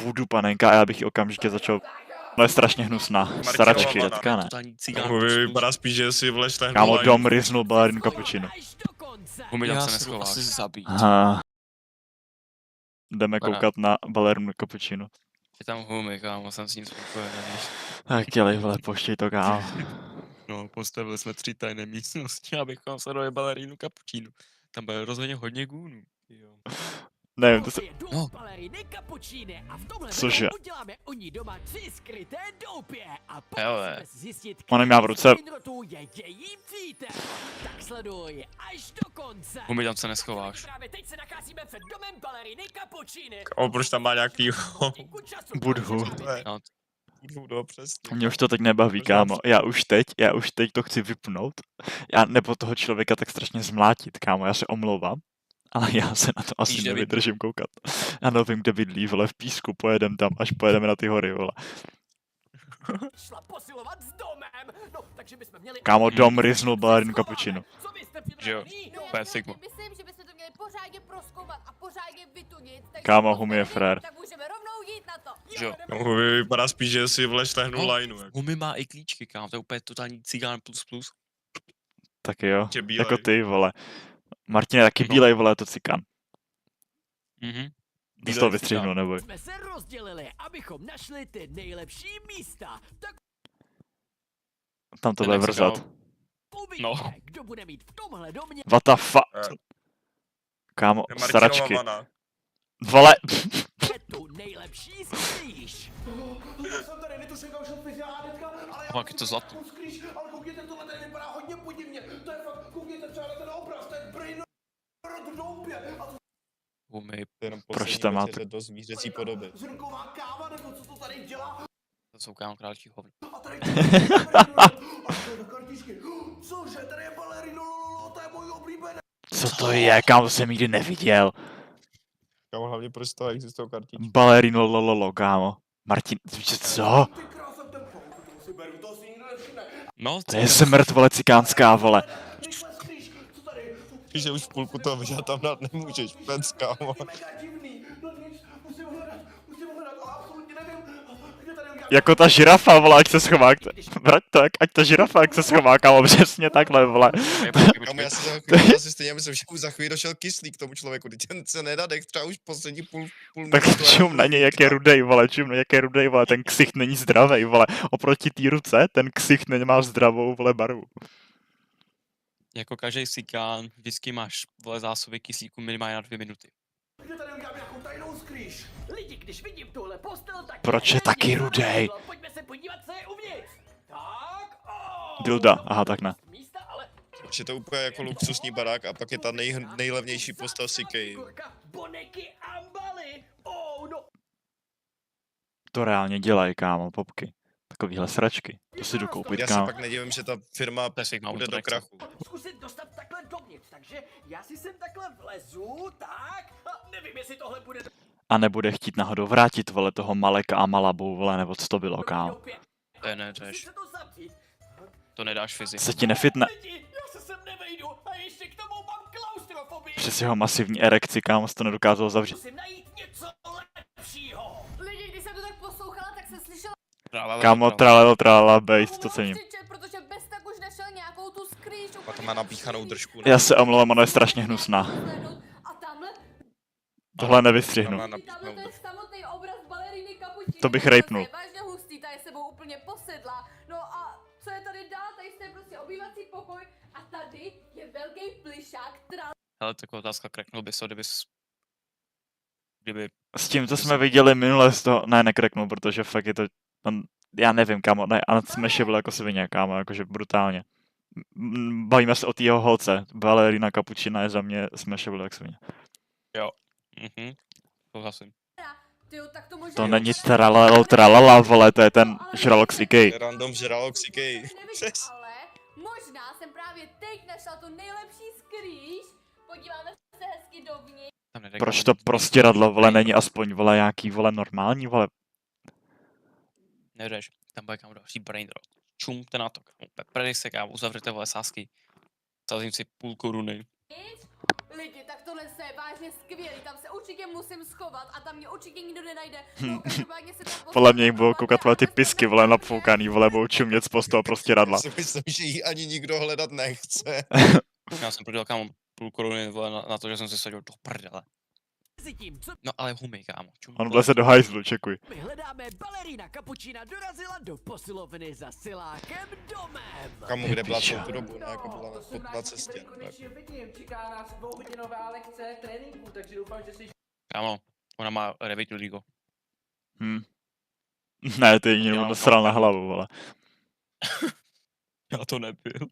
voodoo panenka a já bych ji okamžitě začal. No je strašně hnusná. Staračky, Vana. teďka ne. No, vypadá spíš, že si vleš ten Kámo, dom ryznul balerinu kapučinu. Humi, tam Já se se jdu neschováš. asi zabít. Aha. Jdeme Pana. koukat na balerinu kapučinu. Je tam Humi, kámo, jsem s ním spokojený. Tak dělej, vole, poštěj to, kámo. No, postavili jsme 3 tajné místnosti, abychom se dali balerínu kapučínu. Tam bylo rozhodně hodně gůnů. Jo. Nevím, to se... No. Cože? Hele. Ona má v ruce... Humi, tam se neschováš. Proč tam má nějaký Budhu. No, no, přesně. Mě už to teď nebaví, kámo. Já už teď to chci vypnout. Nebo toho člověka tak strašně zmlátit, kámo. Já se omlouvám. Ale já se na to asi Víš, kde nevydržím koukat. Já nevím, kde bydlí, vole, v písku. Pojedem tam, až pojedeme na ty hory, vole. Kámo, dom ryznul balerinu kapučinu. že jo, to je Sigma. Myslím, že bychom to měli pořádně prozkoumat a pořádně vytunit. Takže Kámo, pokud Humi je nevím, frér. Tak můžeme rovnou jít na to. Že jo. No, vypadá spíš, že si vleš tehnu No. lineu. Jako. Humi má i klíčky, kámo, to je úplně totální cigán plus. Taky jo. Tě bílej. Jako ty, vole. Martin je taky No. bílej, vole, to cikan. Mhm. To z toho vystřihnu, neboj. Jsme se rozdělili, abychom našli ty nejlepší místa. Tak Tam to Ten bude jak se vrzat. dal. uvidíme, No. kdo bude mít v tomhle domě. What the fuck? Kámo, staračky. Vole. Tu nejlepší skrýš. Já jsem tady netušil, kam šel fyziádetka, ale já Pak je to zlato. skrýš, ale koukněte, tohle tady vypadá hodně podivně. To je fakt, koukněte třeba na ten obraz, to je Brain Rot v doupě. A to Humi, Proč tam máte? do zvířecí podoby. zrnková káva, nebo co to tady dělá? to jsou kámo králčí hovno. A tady a to je na kartičky. Cože, tady je balerino, lololo, to je můj oblíbený. Co to je, kámo, to jsem nikdy neviděl. Kámo, hlavně proč z toho existují kartičky. Balerino lololo, kámo. Martin, co? Ty krása, ten to si beru, to si nikdo nevšimne. No, To je smrt, vole, cikánská, vole. Rychle skrýš, co tady? Víš, že už v půlku toho že tam dát nemůžeš, pec, kámo. Je mega divný. No nic, musím hledat, ale absolutně nevím, kde tady udělat. Jako ta žirafa, vole, ať se schová. Vrať to, ať ta žirafa, jak se schová, kámo, přesně takhle, vole. Kámo, já si za chvíli asi stejně myslím, že už za chvíli došel kyslík tomu člověku, teď ten se nedá dech, třeba už poslední půl Tak čum na něj, jak je rudej, vole, čum na něj, jak je rudej, vole, ten ksicht není zdravej, vole. Oproti té ruce, ten ksicht nemá zdravou, vole, barvu. Jako každý sikán, vždycky máš vole zásoby kyslíku minimálně na 2 minuty. Kde tady udělám nějakou tajnou skrýš? Lidi, když vidím tuhle postel, tak... Proč je taky rudej? Pojďme se podívat, co je uvnitř. Tak, Dilda, aha, tak ne. Místa, ale... Je to úplně jako luxusní barák a pak je ta nejlevnější postel CK. Boneky a baly. Oh, no. To reálně dělají, kámo, popky. Takovýhle sračky. To si jdu koupit, Já se kámo. pak nedivím, že ta firma To je Sigma, bude to do nechce. krachu. Zkusit dostat takhle dovnitř, takže já si sem takhle vlezu, tak, a nevím, jestli tohle bude A nebude chtít náhodou vrátit, vole, toho Maleka a Malabu, vole, nebo co to bylo, kámo. doupě. To je neřeš, Zkusím se to zavřít. to nedáš fyzi. Se ti nefitne Lidi, já se sem nevejdu a ještě k tomu mám klaustrofobii. přes jeho masivní erekci, kámo, jsi to nedokázal zavřít. Musím najít něco lepšího. Lidi, když jsem to tak poslouchala, tak jsem slyšela Kámo, tralelo, tralala, bejt, to cením. křičet, protože bez tak už našel nějakou tu skrýš. A to má napíchanou držku. Já se omlouvám, ona je strašně hnusná. A tamhle, Tohle nevystřihnu. Má tamhle napíchanou to je držku. samotný obraz baleriny Kapučíny. To bych rejpnul. Je vážně hustý, ta je sebou úplně posedla. No a co je tady dál? Tady je prostě obývací pokoj a tady je velký plišák, Hele, taková otázka, kreknul bys to, kdyby... S tím, co jsme viděli minule z toho, ne, nekreknu, protože fakt je to, já nevím, kámo, ne, Unsmashable jako svině, kámo, jakože brutálně. Bavíme se o té jeho holce, balerina Kapučina je za mě smashable jak svině. Mhm, souhlasím. Tyjo, tak to možná To není tralala, vole, to je ten žralok z IKEA. Random žralok CK. Přes. Ale možná jsem právě teď našla tu nejlepší skrýš. Podíváme se hezky dovnitř. Tam nedej, Proč kámo, to nic prostěradlo, vole, není aspoň, vole, nějaký, vole, normální, vole. Neřeš, tam bude kámo další brain rot. Čumte na to, kámo, peprej se, kámo, uzavřete vole sásky. Sázím si půl koruny. Lidi, tak tohle se je vážně skvělý, tam se určitě musím schovat a tam mě určitě nikdo nenajde. No, každopádně se tam Podle mě jich bylo koukat vole, ty pisky, vole, napfoukaný, vole, budou čumět z toho prostě radla. Já si myslím, že ji ani nikdo hledat nechce. Já jsem prodělal kámo půl koruny vole, na to, že jsem se sadil do prdele. Mezitím, co No ale humy, kámo. On vleze do hajzlu, čekuj. my hledáme, Balerína Kapučína dorazila do posilovny za silákem domem. Kamu, kde byla piča. tu dobu, ne, jako byla to jsem na rád, že cestě. tady konečně vidím. Čeká nás 2hodinová lekce tréninku, takže doufám, že jsi Kámo, ona má Revit Ligo. Ne, ty jiný Já mám nasral na hlavu, vole. Já to nebyl.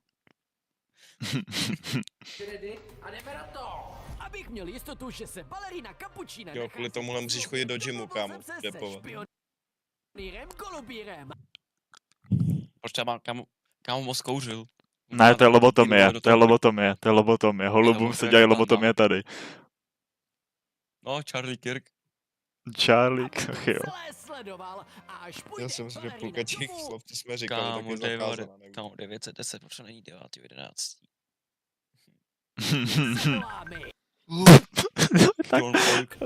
ready a jdeme na to. Abych měl jistotu, že se Balerína Kapučína Jo, kvůli tomuhle musíš chodit do gymu, kámo, depovat. Špionýrem Golubírem. Proč já kámo moc kouřil. Ne, to je lobotomie, Do to je toho- lobotomie, to je lobotomie. Holubům se dělají lobotomie tady. No, Charlie Kirk. Charlie, ach jo. Celé sledoval a až půjde Já jsem si, že Balerína půlka těch domů, slov, co jsme říkali, tak Kámo, je zakázaná. nevím. kámo 910, proč to není 9.11. zavolá mi. Tak, John Folk.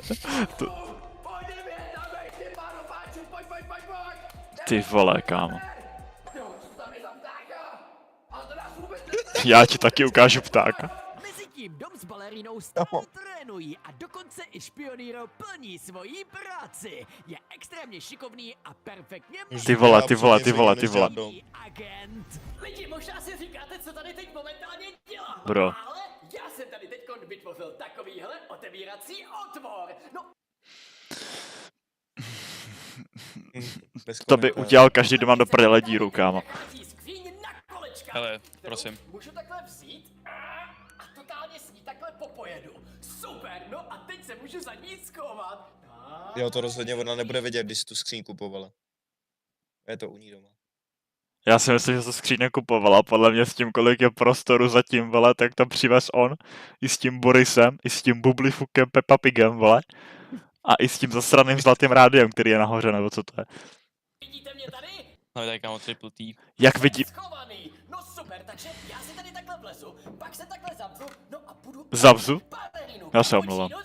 Pojďme, dáme, ty páno, páči, pojď. ty vole, kámo. Jo, co tam je za ptáka? A to nás vůbec Já ti taky ukážu ptáka. Mezitím dom s Balerínou stále trénují a dokonce i špionýro plní svoji práci. Je extrémně šikovný a perfektně Ty vole, ty vole, ty vole, ty vole. mluví agent. Lidi, možná si říkáte, co tady teď momentálně dělám. Bro. Ale já jsem tady teď vytvořil takovýhle otevírací otvor. No, Bez To by komentářů. udělal každý, kdo má do prdele díru, kámo. nachází skříň na kolečka, Hele, kterou prosím. Můžu takhle vzít a totálně s ní takhle popojedu. Super, no a teď se můžu za ní schovat. Tak. Jo, to rozhodně ona nebude vědět, když si tu skříň kupovala. Je to u ní doma. Já si myslím, že se skříň nekupovala. Podle mě s tím, kolik je prostoru zatím, vole, tak to přivez on. I s tím Borisem, i s tím Bublifukem Peppa Pigem, vole. A i s tím zasraným zlatým rádiem, který je nahoře, nebo co to je. Vidíte mě tady? No, tady kámo triple T. Jak vidí... Schovaný. No super, takže já si tady takhle vlezu, pak se takhle zavřu, no a půjdu... Zavřu? Balerínu Já se Kapučínu omlouvám.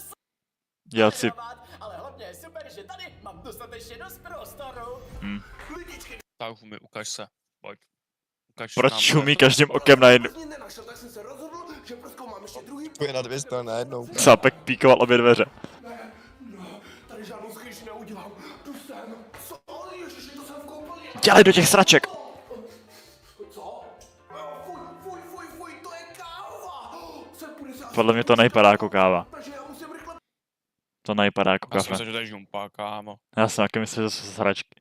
Dělat si... sledovat, ale hlavně je super, že tady mám dostatečně dost prostoru. Lidičky, Tak humy, ukaž se. Pojď. Ukaž Proč nám, čumí každým okem na jednu... vlastně nenašel, tak jsem se rozhodl, že prozkoumám ještě druhý. To je na dvě strany najednou. Cápek píkoval obě dveře. Ne, tady žádnou schyš neudělám. Tu jsem. Co? Ježiši, to jsem v koupelně. Dělej do těch sraček! Co? Fuj, to je káva. Jsem půjde se asi Podle mě to nevypadá jako káva. takže já musím rychle To nevypadá jako Já jsem kafe. myslel, že to je žumpa, kámo. Já jsem taky myslel, že to jsou sračky.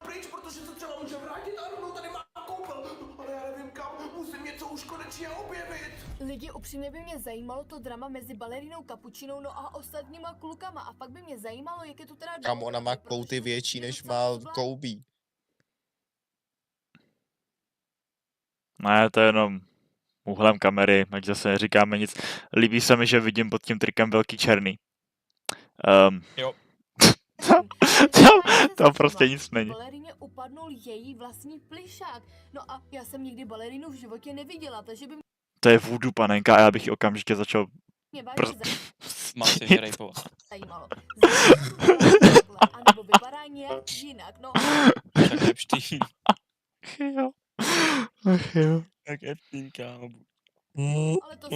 pryč, protože se třeba může vrátit a rovnou tady má koupel. Ale já nevím kam, musím něco už konečně objevit. Lidi, upřímně by mě zajímalo to drama mezi Balerínou Kapučinou no a ostatníma klukama a pak by mě zajímalo, jak je to teda Kam ona má protože kouty větší, je než docela má zvláštní. Koubí. Ne, to je jenom úhlem kamery, ať zase neříkáme nic. Líbí se mi, že vidím pod tím trikem velký černý. Jo. Tam prostě nic není. Baleríně upadnul její vlastní plišák. No a já jsem nikdy balerínu v životě neviděla, takže by To je voodoo, panenka, a já bych ji okamžitě začal... mě vážně Má se tě rejpovat. zajímalo. A nebo vypadá nějak jinak, no. Tak Epstein. Jo. Ach jo. Tak Epstein, kámo. Ale to se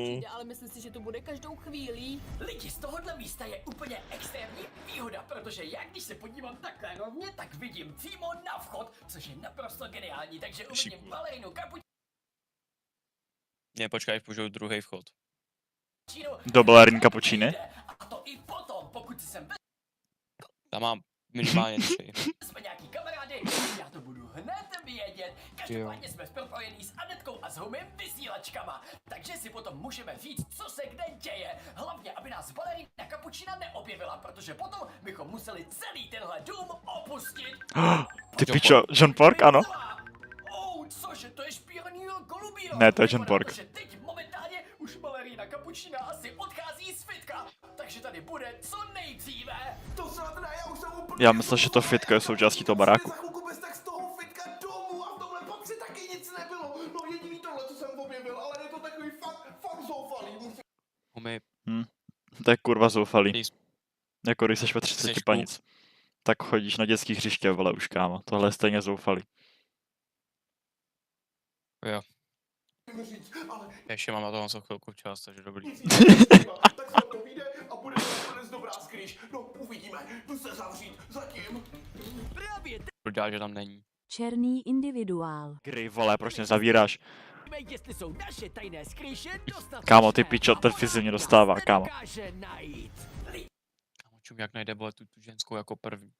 přijde, ale myslím si, že to bude každou chvíli. Lidi, z tohohle místa je úplně extrémní výhoda, protože já když se podívám takhle rovně, tak vidím přímo na vchod, což je naprosto geniální, takže uvidím Šikovný. Balerínu Kapučínu. Ne, počkej, použiju druhý vchod. Do Baleríny Kapučíny? A to i potom, pokud jsem Tam mám minimálně 3. jsme nějaký kamarády, já to budu hned vědět. Každopádně jsme propojení s Anetkou a s Humim vysílačkama, takže si potom můžeme říct, co se kde děje. Hlavně, aby nás Balerína Kapučína neobjevila, protože potom bychom museli celý tenhle dům opustit. Ty pičo, John Pork, ano? Oh, cože, to je špionýho Golubíro. Ne, to je John Vypadá Pork. to, že teď momentálně už Balerína Kapučína asi odchází z fitka, takže tady bude co nejdříve. To snad ne, já už jsem úplně... Já myslel, že to fitko je součástí toho baráku. Za chvilku bez tak z toho fitka domů a v tomhle patře taky nic nebylo. No jediný tohle, co jsem objevil, ale je To je kurva zoufalý. Ty- Jako když seš ve 30 Seš panic. Tak chodíš na dětský hřiště, vole, už kámo. Tohle je stejně zoufalý. Jo, říct, ale ještě mám na toho co chvilku čas, takže dobrý. nic jiného, tak se to vyjde a bude to nakonec dobrá skrýš. No, uvidíme, jdu se zavřít, zatím. Právě Dělá, že tam není. Černý individuál. Kry, vole, proč nezavíráš? víme, jestli jsou naše tajné skrýše dostatečné. Kámo, ty pičo, ten fyzi mě dostává, kámo. Dokáže najít. Kámo, čum, jak najde, vole, tu ženskou jako první.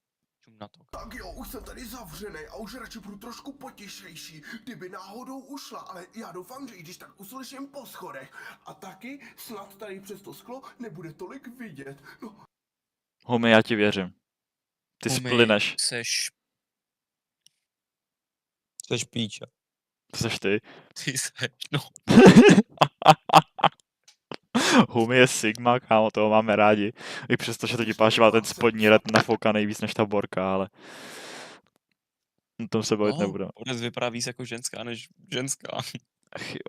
Čum na to. Tak jo, už jsem tady zavřenej a už radši budu trošku potěšejší, kdyby náhodou ušla, ale já doufám, že i když tak uslyším po schodech. A taky snad tady přes to sklo nebude tolik vidět. No, Homi, já ti věřím. Ty splyneš. Seš píča. To seš ty. Ty seš, no. Humi je Sigma, kámo, toho máme rádi. I přesto, že to ti pášoval ten spodní red nafoukaný víc než ta borka, ale... O tom se bavit nebudu. Dnes vypadá víc jako ženská než ženská. Ach jo.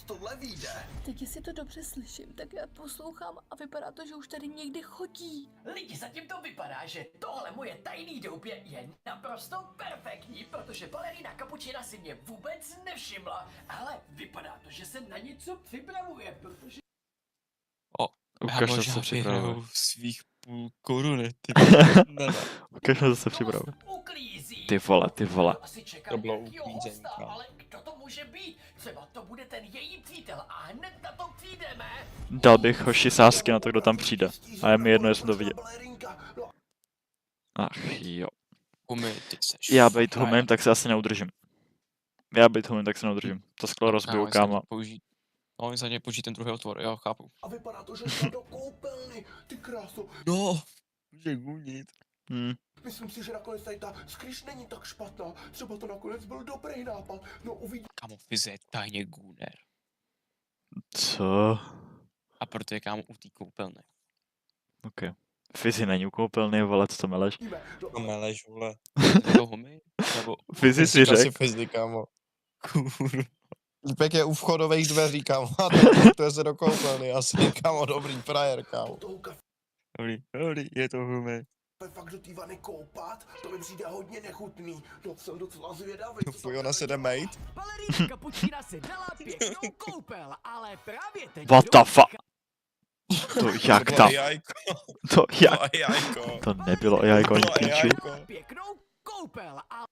tohle vyjde. Teď jestli to dobře slyším, tak já poslouchám a vypadá to, že už tady někdy chodí. Lidi, zatím to vypadá, že tohle moje tajný doupě je naprosto perfektní, protože balerina Kapučina si mě vůbec nevšimla, ale vypadá to, že se na něco připravuje, protože... Ukaž, co se připravuje. svých půl koruny, ty Ukaž, co se připravuje. uklízí. Ty vole, ty vole. Asi čekal To bylo nějakýho uklízení, hosta, kámo. ale kdo to může být? Třeba to bude ten její přítel a hned na to přijdeme. Dal bych hoši sásky na to, kdo tam přijde. A je mi jedno, jestli to vidět. Ach jo. Humi, ty seš. Já bejt humem, tak se asi neudržím. To sklo rozbiju, kámo. No, oni za ně použijí ten druhý otvor, jo, chápu. A vypadá to, že šla do koupelny, ty kráso. No, může gunit. Myslím si, že nakonec tady ta skrýš není tak špatná. Třeba to nakonec byl dobrý nápad. No uvidíme. Kámo, Fize je tajně gunner. Co? A proto je kámo u té koupelny. OK. Fizi není u koupelny, vole, co to meleš? No, meleš, vole. To Humi? Nebo... Fizi si řek. Fizdy, kámo. Kurva. Lípek je u vchodových dveří, kámo. A to je se do koupelny. Asi, kámo, dobrý frajer, kámo. toho kafe Dobrý, je to Humi. fakt do té vany koupat, to mi přijde hodně nechutný. No jsem docela zvědavý. co tam Fujona se jde tady mejt. Balerina Kapučina si dala pěknou koupel, ale právě teď... What the fuck? To jak To bylo tam? jajko. To jak? To bylo jajko. To nebylo jajko ani To bylo píču. jajko. Pěknou koupel, ale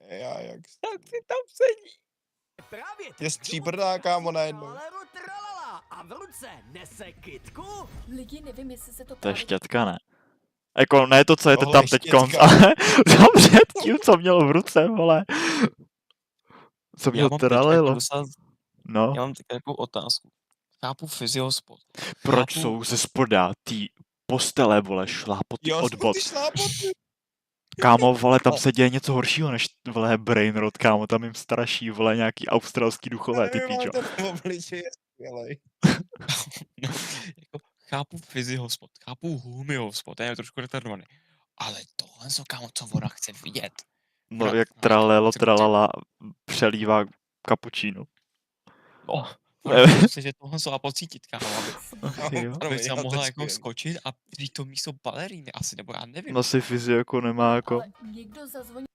Jajak. Tak si tam sedí. právě teď... Je stříbrná, kámo, najednou. Tralaleru tralala a v ruce nese kytku. Lidi, nevím, jestli se to To je právě... štětka, ne? Jako, ne to, co je to Tohle tam je teď štětka. konc, ale tam předtím, co měl v ruce, vole. Co měl tralilo. No, Já mám takovou otázku. Chápu fyziospot. proč chápu- jsou ze spoda tý postele, vole, šlápoty Jo, od bod. ty šlápoty. Kámo, vole, tam se děje něco horšího než, vole, Brainrot, kámo, tam jim straší, vole, nějaký australský duchové, ty píčo. Ten obličej je skvělej. Jako, chápu fyziospot, chápu Humiospot, ten je trošku retardovaný. Ale tohle, kámo, co ona chce vidět. No, Ona- jak ona tralelo, chce- tralala, přelívá kapučínu. No, Nevím. myslím, že tohle jsou a pocítit, kámo, Jo. aby se Já tam to mohla jako skvělý. skočit a říct to místo baleríny asi, nebo já nevím. No si fyzio jako nemá jako, Ale někdo zazvonil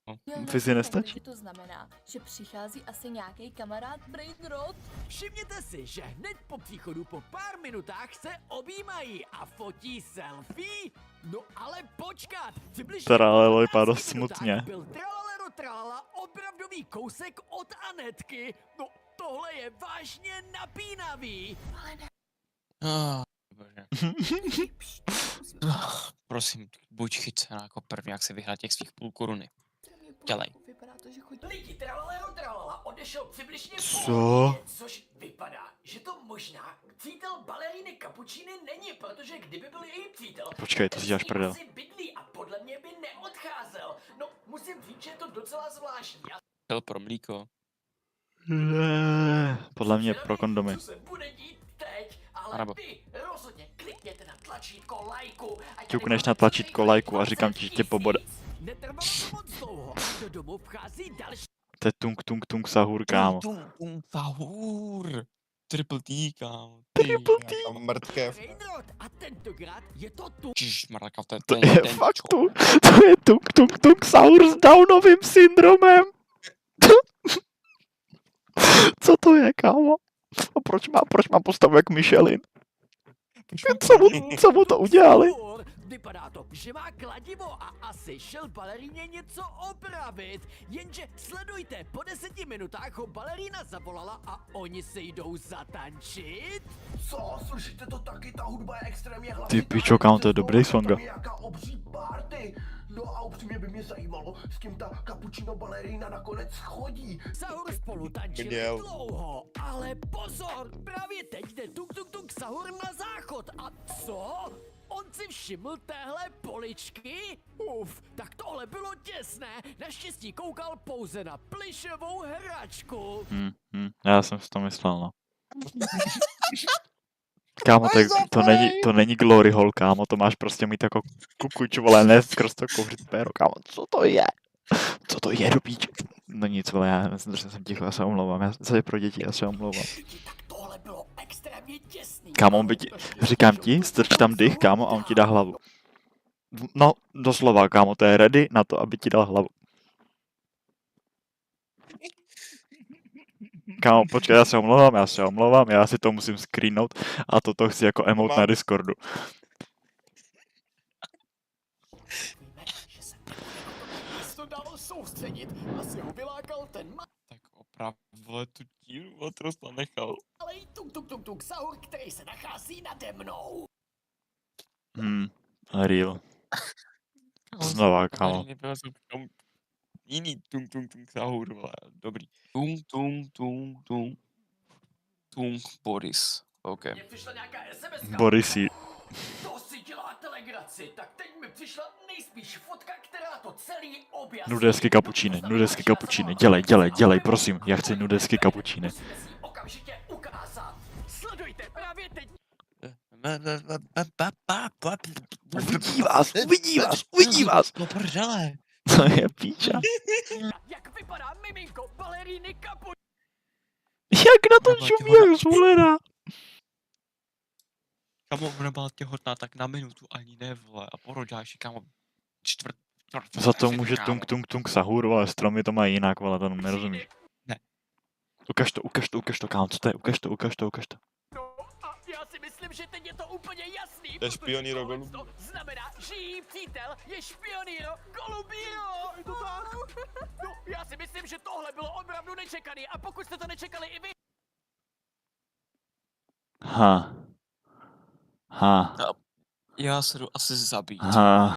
No. na Fyzi telefon, nestačí. takže to znamená, že přichází asi nějaký kamarád Brainrot. Všimněte si, že hned po příchodu po pár minutách se objímají a fotí selfie. No ale počkat, přibližně Tralelo po vypadá 15 dost minutách smutně. Byl tralalero tralala opravdový kousek od Anetky. No tohle je vážně napínavý. Ale ne, Bože. Prosím, buď chycená jako první, jak se vyhrát těch svých půl koruny. Dělej. Vypadá to, že chodí. Lidi, tralalero tralala odešel přibližně Co? po hodině, což vypadá, že to možná přítel baleriny Kapučíny není, protože kdyby byl její přítel, Počkej, to si děláš s ní prdel. asi bydlí a podle mě by neodcházel. No, musím říct, že je to docela zvláštní. A Chtěl pro mlíko. Podle mě zvědavý, pro kondomy. Co se bude dít teď, ale Anebo- vy rozhodně klikněte na tlačítko lajku. ať Ťukneš tady na máme tlačítko celých lajku a říkám ti, že tě 20 pobode. 000. Netrvalo to moc dlouho, do domu vchází další To je tung tung tung sahur, kámo. Tung, tung, tahur. Triple T, kámo. Triple T. Tam mrtkev. Rainrod, a tentokrát je to tu. Ježišmarja, to je To ten, je ten fakt čo. tu. To je Tung Tung Tung Saur s Downovým syndromem. Co to je, kámo? A proč má postavu jak Michelin? Co mu to udělali? Vypadá to, že má kladivo a asi šel baleríně něco opravit. Jenže sledujte, po 10 minutách ho balerína zavolala a oni se jdou zatančit. Co? Slyšíte to taky? Ta hudba je extrémně hlasitá. Ty pičo, kámo, to je dobrý song. Tam je jaká obří party. No a upřímně by mě zajímalo, s kým ta kapučino balerina nakonec chodí. Sahur spolu tančili Měl. dlouho, ale pozor, právě teď jde Tung Tung Tung Sahur na záchod a co? On si všiml téhle poličky? Tak tohle bylo těsné, naštěstí koukal pouze na plišovou hračku. Já jsem si to myslel, no. Kámo, to není glory hole, kámo, to máš prostě mít jako kukuč, vole, ne skrz to kouřit péro, kámo, co to je? Co to je do píče? No nic, vole, já myslím, že jsem ticho, já se omlouvám, já pro děti, já se omlouvám. Tak tohle bylo extrémně těsný. Kámo, on by ti, říkám ti, strč tam dych, kámo, a on ti dá hlavu. No, doslova, kámo, to je ready na to, aby ti dal hlavu. Kámo, počkej, já se omlouvám, já si to musím screenout a toto chci jako emote na Discordu. To dalo soustředit, asi ho vylákal ten Tak opravdu, vole, tu díru otrost nechal. malej Tung Tung Tung Tung Sahur, který se nachází nade mnou. Real. Znova, kámo. Jiný Tung Tung Tung Sahur, vole, dobrý. Tung Tung Tung Tung. Tung Boris, OK. Mně přišla nějaká SMS. Borisí. To si děláte legraci, tak teď mi přišla nejspíš fotka, která to celý objasní. Nudesky kapučíny, dělej, prosím, já chci nudesky kapučíny. Musíme si ji okamžitě ukázat. Sledujte právě teď. Uvidí vás. No prdele. To je píča. Jak vypadá miminko baleríny kapu. Jak na to čumí, jak zvolena. Kamo, ona byla těhotná tak na minutu, ani ne, vole, a porodáš, kamo, čtvrt. Za to může kámo. Tung Tung Tung Sahur, vole, stromy to mají jinak, vole, to nerozumíš. Ne. Ukaž to, kámo, co to je, ukaž to. No a já si myslím, že teď je to úplně jasný. To je špionýro protože tohle Golubíro. to znamená, že její přítel je špionýro Golubíro. No, já si myslím, že tohle bylo opravdu nečekaný a pokud jste to nečekali i vy, Ha. Já se jdu asi zabít. Ha.